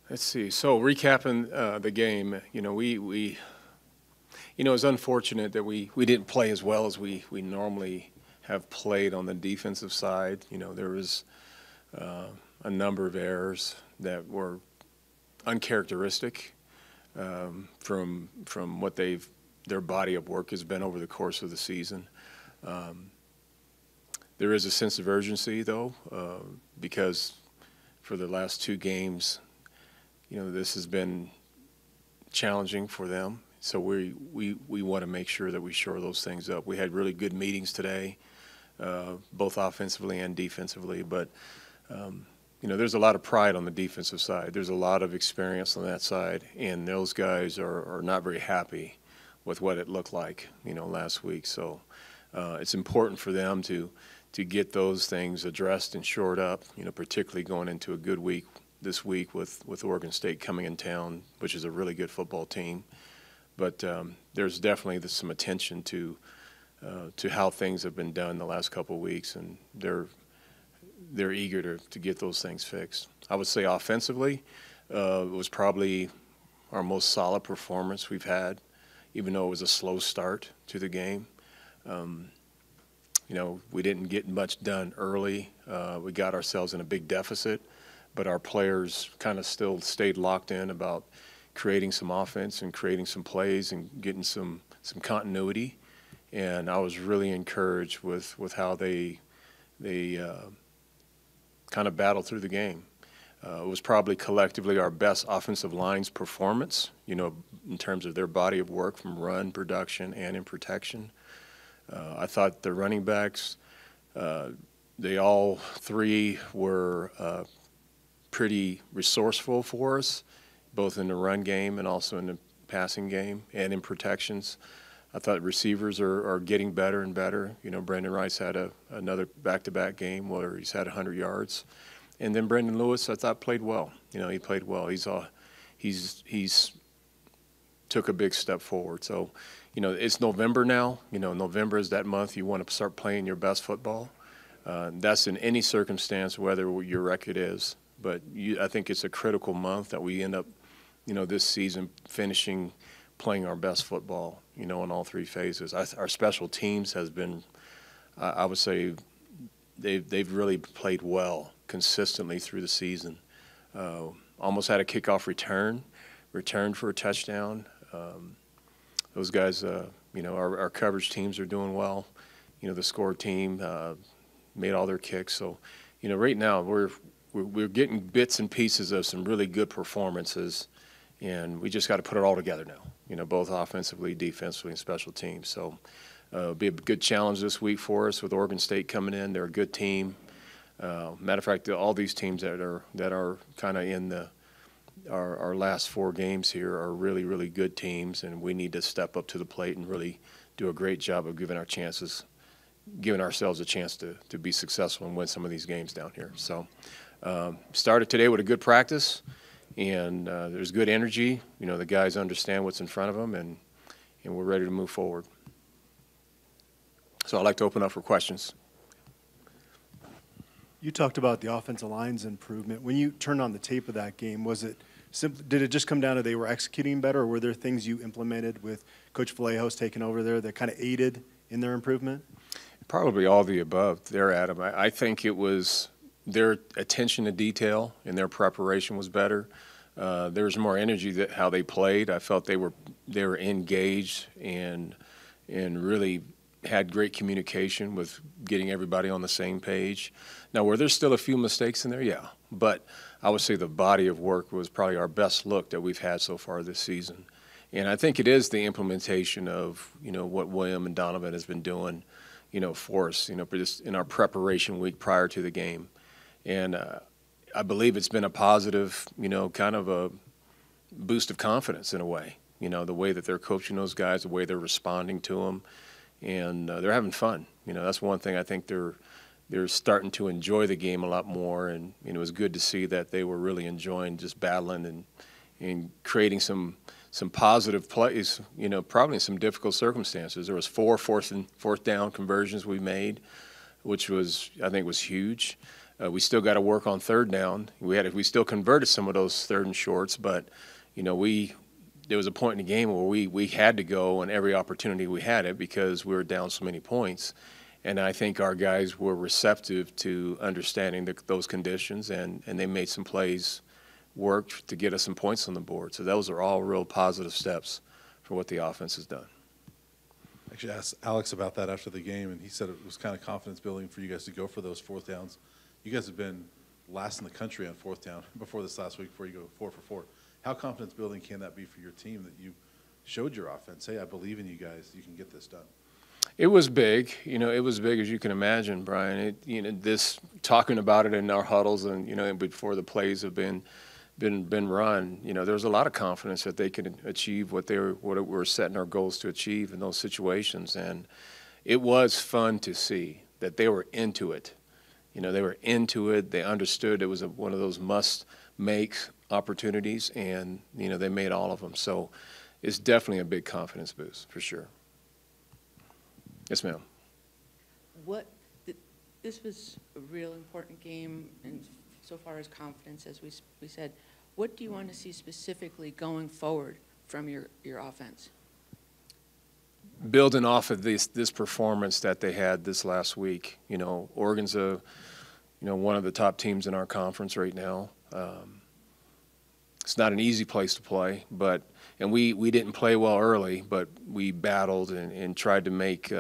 Let's see. So recapping the game, it's unfortunate that we didn't play as well as we normally have played on the defensive side. There was a number of errors that were uncharacteristic from what their body of work has been over the course of the season. Um, there is a sense of urgency, though, because for the last two games, this has been challenging for them. So we want to make sure that we shore those things up. We had really good meetings today, both offensively and defensively. But there's a lot of pride on the defensive side. There's a lot of experience on that side, and those guys are not very happy with what it looked like, last week. So it's important for them to get those things addressed and shored up. Particularly going into a good week this week with Oregon State coming in town, which is a really good football team. But there's definitely some attention to how things have been done the last couple of weeks, and they're eager to get those things fixed. I would say offensively, it was probably our most solid performance we've had, even though it was a slow start to the game. We didn't get much done early. We got ourselves in a big deficit, but our players kind of still stayed locked in about creating some offense and creating some plays and getting some continuity. And I was really encouraged with how they kind of battled through the game. It was probably collectively our best offensive line's performance, in terms of their body of work from run production and in protection. I thought the running backs, they all three were pretty resourceful for us, both in the run game and also in the passing game and in protections. I thought receivers are getting better and better. Brandon Rice had another back-to-back game where he's had 100 yards. And then Brendan Lewis, I thought, played well. He played well. He's took a big step forward. So, it's November now. November is that month you want to start playing your best football. That's in any circumstance, whether your record is. But I think it's a critical month that we end up, this season finishing playing our best football, in all three phases. Our special teams has been, I would say, they've really played well consistently through the season. Almost had a kickoff returned for a touchdown. Those guys, our coverage teams are doing well. The score team made all their kicks. So, right now we're getting bits and pieces of some really good performances, and we just got to put it all together now, both offensively, defensively, and special teams. So it'll be a good challenge this week for us with Oregon State coming in. They're a good team. Matter of fact, all these teams that are kind of in our last four games here are really, really good teams, and we need to step up to the plate and really do a great job of giving ourselves a chance to be successful and win some of these games down here. So started today with a good practice, and there's good energy. The guys understand what's in front of them, and we're ready to move forward. So I'd like to open up for questions. You talked about the offensive line's improvement. When you turned on the tape of that game, was it simple? Did it just come down to they were executing better, or were there things you implemented with Coach Vallejos taking over there that kind of aided in their improvement? Probably all the above there, Adam. I think it was their attention to detail and their preparation was better. There was more energy that how they played. I felt they were engaged and really had great communication with getting everybody on the same page. Now, were there still a few mistakes in there? Yeah. But I would say the body of work was probably our best look that we've had so far this season. And I think it is the implementation of, what William and Donovan has been doing, for us, in our preparation week prior to the game. And I believe it's been a positive, kind of a boost of confidence in a way, the way that they're coaching those guys, the way they're responding to them. And they're having fun. That's one thing I think they're starting to enjoy the game a lot more. And it was good to see that they were really enjoying just battling and creating some positive plays, probably in some difficult circumstances. There was fourth down conversions we made, which I think was huge. We still got to work on third down. We still converted some of those third and shorts, but there was a point in the game where we had to go on every opportunity we had it because we were down so many points. And I think our guys were receptive to understanding those conditions, and they made some plays work to get us some points on the board. So those are all real positive steps for what the offense has done. Actually asked Alex about that after the game, and he said it was kind of confidence building for you guys to go for those fourth downs. You guys have been last in the country on fourth down before this last week, before you go 4 for 4. How confidence building can that be for your team that you showed your offense, hey, I believe in you guys, you can get this done? It was big. It was big as you can imagine, Brian. This talking about it in our huddles and before the plays have been run. There's a lot of confidence that they can achieve what we're setting our goals to achieve in those situations, and it was fun to see that they were into it. They were into it. They understood it was one of those must-make opportunities, and they made all of them. So it's definitely a big confidence boost for sure. Yes, ma'am. This was a real important game, and so far as confidence, as we said, what do you want to see specifically going forward from your offense? Building off of this performance that they had this last week. Oregon's one of the top teams in our conference right now. It's not an easy place to play, and we didn't play well early, but we battled and tried to make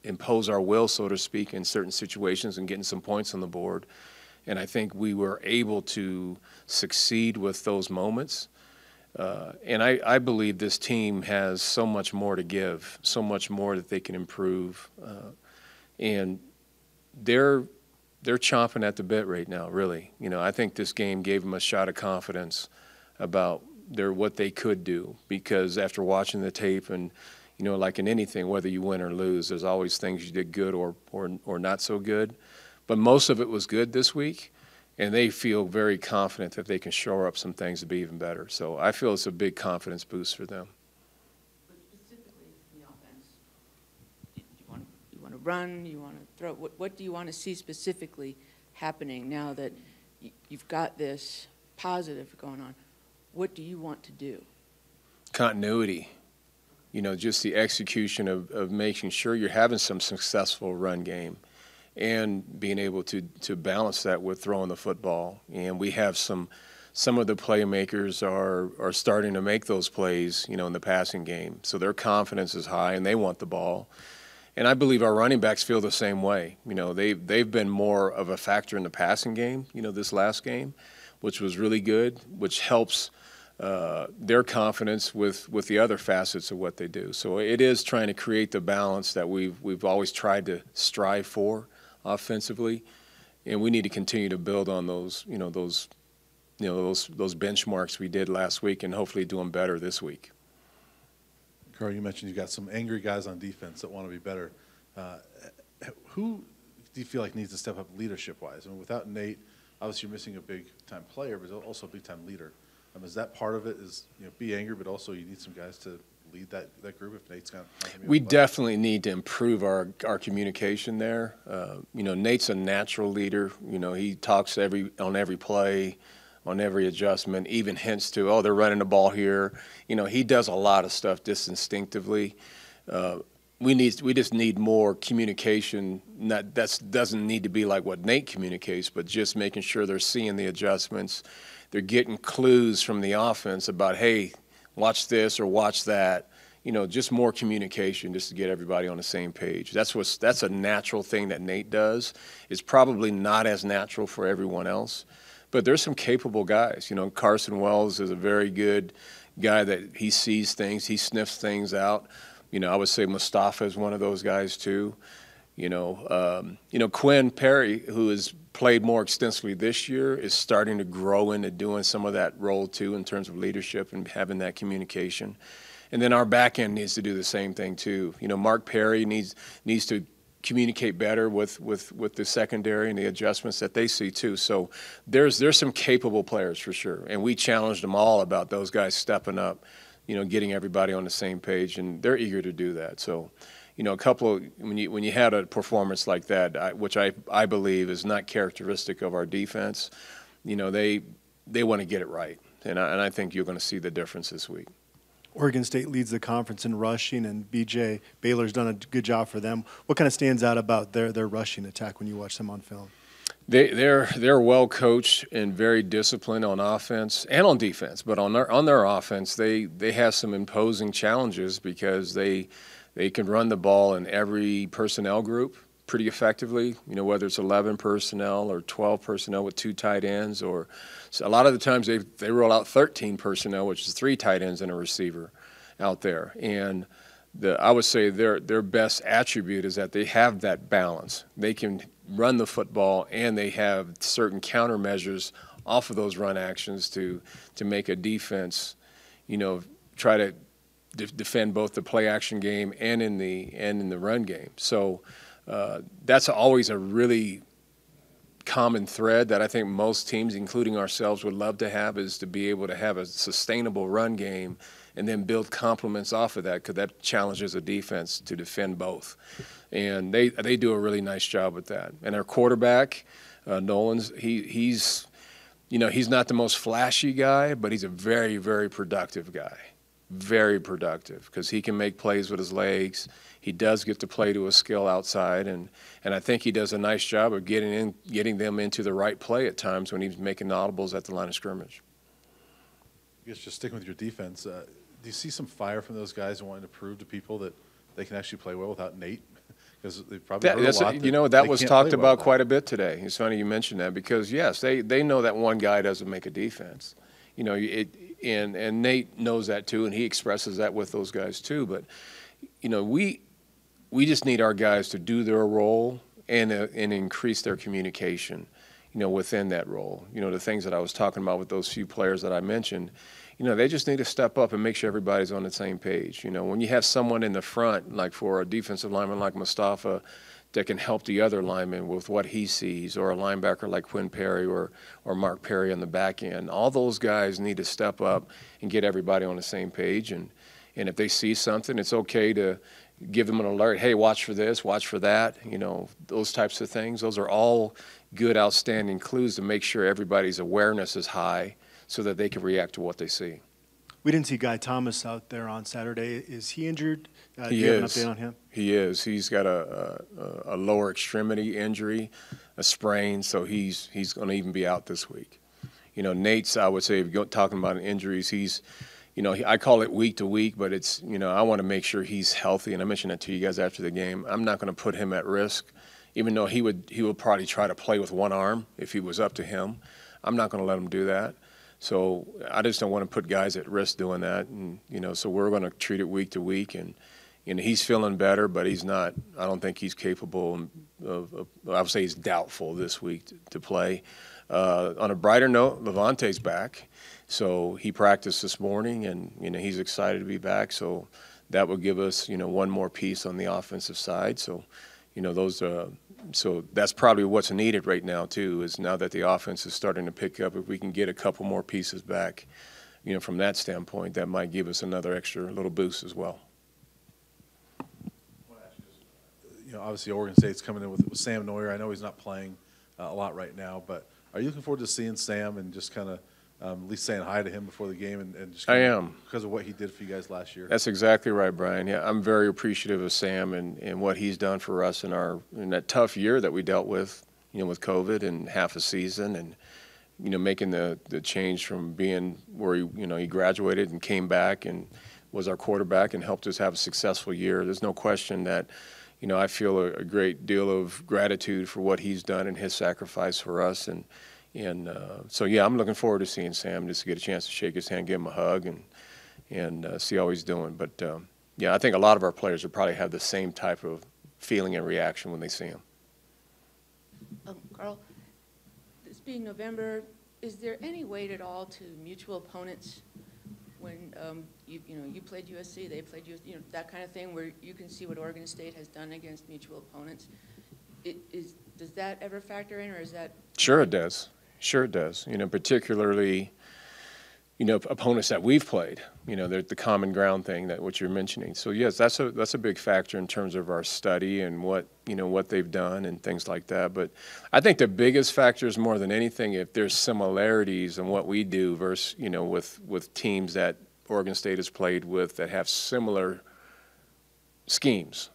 impose our will, so to speak, in certain situations and getting some points on the board. And I think we were able to succeed with those moments. And I believe this team has so much more to give, so much more that they can improve. And they're chomping at the bit right now, really. I think this game gave them a shot of confidence about what they could do, because after watching the tape and, like in anything, whether you win or lose, there's always things you did good or not so good. But most of it was good this week, and they feel very confident that they can shore up some things to be even better. So I feel it's a big confidence boost for them. But specifically in the offense, you want to run, you want to throw. What do you want to see specifically happening now that you've got this positive going on? What do you want to do? Continuity. Just the execution of making sure you're having some successful run game and being able to balance that with throwing the football. And we have some of the playmakers are starting to make those plays, in the passing game. So their confidence is high and they want the ball. And I believe our running backs feel the same way. They've been more of a factor in the passing game, this last game, which was really good, which helps their confidence with the other facets of what they do. So it is trying to create the balance that we've always tried to strive for offensively, and we need to continue to build on those benchmarks we did last week, and hopefully do them better this week. Karl, you mentioned you've got some angry guys on defense that want to be better. Who do you feel like needs to step up leadership-wise? Without Nate, obviously you're missing a big-time player, but also a big-time leader. Is that part of it? Is be angry, but also you need some guys to lead that group if Nate's not going to be. We definitely need to improve our communication there. Nate's a natural leader. He talks on every play, on every adjustment, even hints to, oh, they're running the ball here. He does a lot of stuff just instinctively. We just need more communication. That doesn't need to be like what Nate communicates, but just making sure they're seeing the adjustments. They're getting clues from the offense about, hey, watch this or watch that. Just more communication just to get everybody on the same page. That's a natural thing that Nate does. It's probably not as natural for everyone else. But there's some capable guys. Carson Wells is a very good guy that he sees things, he sniffs things out. I would say Mustafa is one of those guys too. Quinn Perry, who has played more extensively this year, is starting to grow into doing some of that role too in terms of leadership and having that communication. And then our back end needs to do the same thing too. Mark Perry needs to communicate better with the secondary and the adjustments that they see too. So there's some capable players for sure, and we challenged them all about those guys stepping up, getting everybody on the same page, and they're eager to do that. So, you know, a couple of, when you had a performance like that, which I believe is not characteristic of our defense, you know, they want to get it right, and I think you're going to see the difference this week. Oregon State leads the conference in rushing, and BJ Baylor's done a good job for them. What kind of stands out about their rushing attack when you watch them on film? They're well coached and very disciplined on offense and on defense, but on their offense, they have some imposing challenges because they can run the ball in every personnel group pretty effectively. You know, whether it's 11 personnel or 12 personnel with 2 tight ends, or so a lot of the times they roll out 13 personnel, which is 3 tight ends and a receiver out there. And I would say their best attribute is that they have that balance. They can run the football, and they have certain countermeasures off of those run actions to make a defense, you know, try to defend both the play action game and in the run game. So that's always a really common thread that I think most teams, including ourselves, would love to have, is to be able to have a sustainable run game and then build complements off of that, because that challenges a defense to defend both. And they do a really nice job with that. And our quarterback, Nolan's, he's you know, he's not the most flashy guy, but he's a very, very productive guy. Very productive, because he can make plays with his legs. He does get to play to a skill outside, and I think he does a nice job of getting them into the right play at times when he's making audibles at the line of scrimmage. I guess just sticking with your defense, do you see some fire from those guys wanting to prove to people that they can actually play well without Nate? Because they've probably heard a lot. You know, that was talked about quite a bit today. It's funny you mentioned that, because yes, they know that one guy doesn't make a defense. You know, and Nate knows that too, and he expresses that with those guys too. But you know, we just need our guys to do their role and increase their communication, you know, within that role. You know, the things that I was talking about with those few players that I mentioned, you know, they just need to step up and make sure everybody's on the same page. You know, when you have someone in the front, like for a defensive lineman like Mustafa, that can help the other lineman with what he sees, or a linebacker like Quinn Perry or Mark Perry on the back end, all those guys need to step up and get everybody on the same page. And if they see something, it's okay to give them an alert. Hey, watch for this, watch for that. You know, those types of things. Those are all good, outstanding clues to make sure everybody's awareness is high so that they can react to what they see. We didn't see Guy Thomas out there on Saturday. Is he injured? He do you have an is. update on him? He is. He's got a lower extremity injury, a sprain, so he's going to even be out this week. You know, Nate's, I would say, if you're talking about injuries, he's, you know, I call it week to week, but it's, you know, I want to make sure he's healthy, and I mentioned that to you guys after the game. I'm not going to put him at risk, even though he would probably try to play with one arm if he was up to him. I'm not going to let him do that. So I just don't want to put guys at risk doing that, and you know, so we're going to treat it week to week, and you know, he's feeling better, but he's not. I don't think he's capable of I would say he's doubtful this week to play. On a brighter note, Levante's back, so he practiced this morning, and you know, he's excited to be back. So that will give us, you know, one more piece on the offensive side. So you know, those. So that's probably what's needed right now too, is now that the offense is starting to pick up, if we can get a couple more pieces back, you know, from that standpoint, that might give us another extra little boost as well. You know, obviously Oregon State's coming in with Sam Neuer. I know he's not playing a lot right now, but are you looking forward to seeing Sam and just kind of at least saying hi to him before the game, and just I am, because of what he did for you guys last year? That's exactly right, Brian. Yeah, I'm very appreciative of Sam and what he's done for us in that tough year that we dealt with, you know, with COVID and half a season, and you know, making the change from being where he graduated and came back and was our quarterback and helped us have a successful year. There's no question that, you know, I feel a great deal of gratitude for what he's done and his sacrifice for us. And so, yeah, I'm looking forward to seeing Sam, just to get a chance to shake his hand, give him a hug, and see how he's doing. But, yeah, I think a lot of our players will probably have the same type of feeling and reaction when they see him. Karl, this being November, is there any weight at all to mutual opponents when you played USC, they played USC, you know, that kind of thing, where you can see what Oregon State has done against mutual opponents? Does that ever factor in, or is that? Sure it does. Sure it does. You know, particularly, opponents that we've played. The common ground thing that what you're mentioning. So yes, that's a big factor in terms of our study and what they've done and things like that. But I think the biggest factor is more than anything if there's similarities in what we do versus with teams that Oregon State has played with that have similar schemes,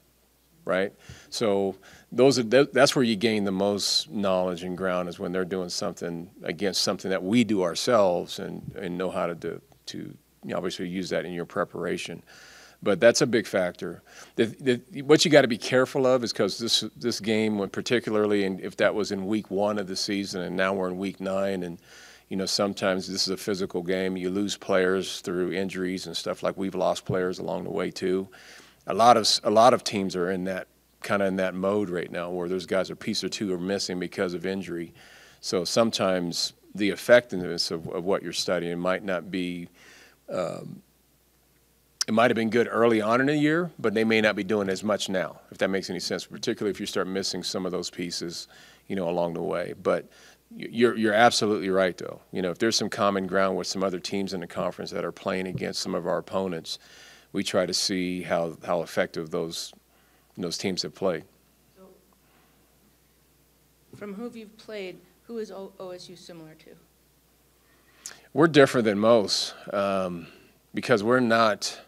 right? So that's where you gain the most knowledge and ground is when they're doing something against something that we do ourselves and know how to do to obviously use that in your preparation. But that's a big factor. What you got to be careful of is because this game, when particularly if that was in week 1 of the season and now we're in week 9 and sometimes this is a physical game. You lose players through injuries and stuff like we've lost players along the way too. A lot of teams are in that kind of in that mode right now where those guys a piece or two are missing because of injury. So sometimes the effectiveness of what you're studying might not be it might have been good early on in the year, but they may not be doing as much now, if that makes any sense, particularly if you start missing some of those pieces, along the way. But you're absolutely right, though. If there's some common ground with some other teams in the conference that are playing against some of our opponents, we try to see how effective those teams have played. So, from who you've played, who is OSU similar to? We're different than most because we're not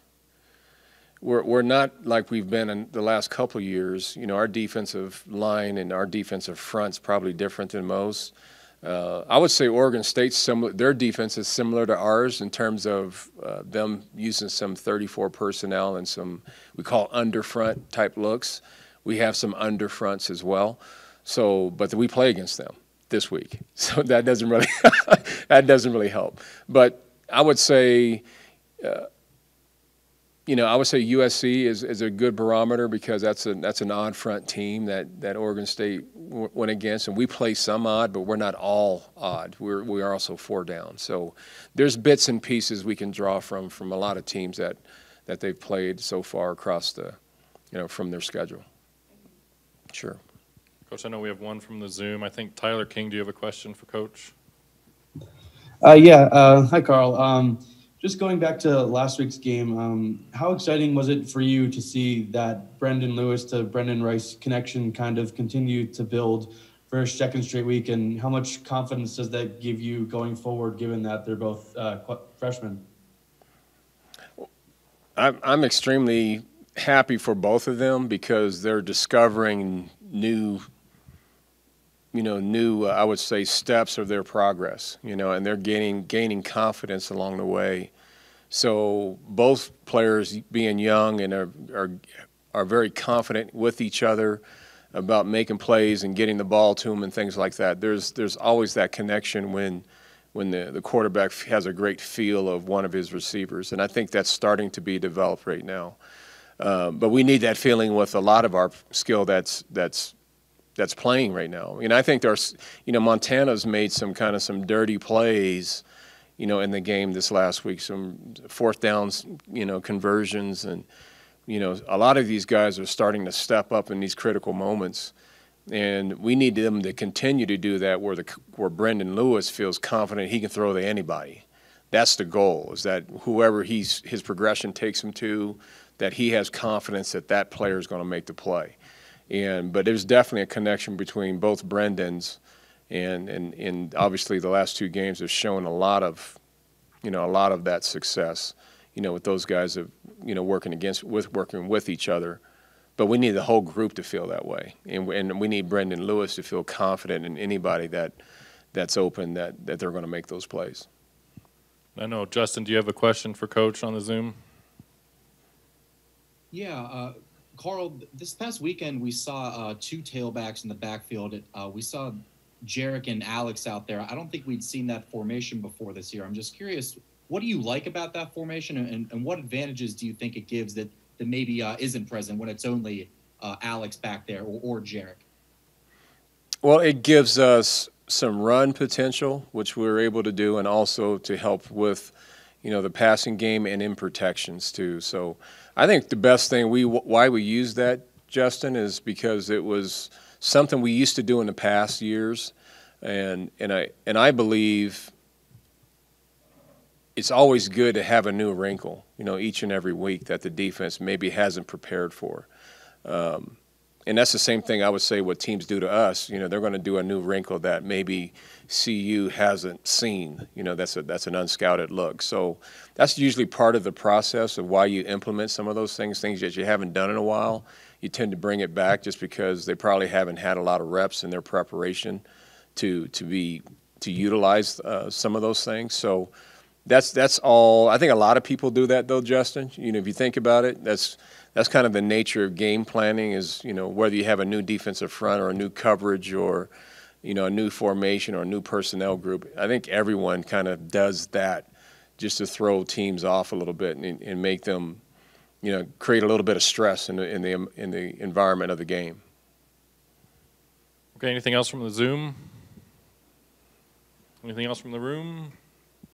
like we've been in the last couple of years. Our defensive line and our defensive front's probably different than most. I would say Oregon State's similar. Their defense is similar to ours in terms of them using some 34 personnel and some we call underfront type looks. We have some underfronts as well. So, but we play against them this week, so that doesn't really help. But I would say. I would say USC is a good barometer because that's an odd front team that Oregon State went against, and we play some odd, but we're not all odd. We are also 4 down. So there's bits and pieces we can draw from a lot of teams that they've played so far across from their schedule. Sure. Coach, I know we have one from the Zoom. I think Tyler King, do you have a question for Coach? Hi, Karl. Just going back to last week's game, how exciting was it for you to see that Brendan Lewis to Brendan Rice connection kind of continue to build for a second straight week, and how much confidence does that give you going forward, given that they're both freshmen? I'm extremely happy for both of them because they're discovering new I would say steps of their progress, and they're gaining confidence along the way. So both players being young and are very confident with each other about making plays and getting the ball to them and things like that. There's always that connection when the quarterback has a great feel of one of his receivers, and I think that's starting to be developed right now. But we need that feeling with a lot of our skill that's playing right now. I think there's, Montana's made some dirty plays, in the game this last week, some 4th downs, conversions, and, a lot of these guys are starting to step up in these critical moments, and we need them to continue to do that where Brendan Lewis feels confident he can throw to anybody. That's the goal, is that whoever his progression takes him to, that he has confidence that player is going to make the play. But there's definitely a connection between both Brendans, and obviously the last 2 games have shown a lot of that success, with those guys of working with each other. But we need the whole group to feel that way, and we need Brendan Lewis to feel confident in anybody that's open that they're going to make those plays. I know, Justin, do you have a question for Coach on the Zoom? Yeah. Karl, this past weekend we saw 2 tailbacks in the backfield. We saw Jarek and Alex out there. I don't think we'd seen that formation before this year. I'm just curious, what do you like about that formation, and what advantages do you think it gives that maybe isn't present when it's only Alex back there or Jarek? Well, it gives us some run potential, which we're able to do, and also to help with, the passing game and in protections too. So I think the best thing why we use that, Justin, is because it was something we used to do in the past years, and I believe it's always good to have a new wrinkle, you know, each and every week that the defense maybe hasn't prepared for. And that's the same thing I would say what teams do to us. You know, they're going to do a new wrinkle that maybe CU hasn't seen. You know, that's an unscouted look. So that's usually part of the process of why you implement some of those things that you haven't done in a while. You tend to bring it back just because they probably haven't had a lot of reps in their preparation to utilize some of those things. So that's all. I think a lot of people do that though, Justin. You know, if you think about it, that's kind of the nature of game planning is, you know, whether you have a new defensive front or a new coverage or, you know, a new formation or a new personnel group. I think everyone kind of does that just to throw teams off a little bit and make them, you know, create a little bit of stress in the environment of the game. Okay, anything else from the Zoom? Anything else from the room?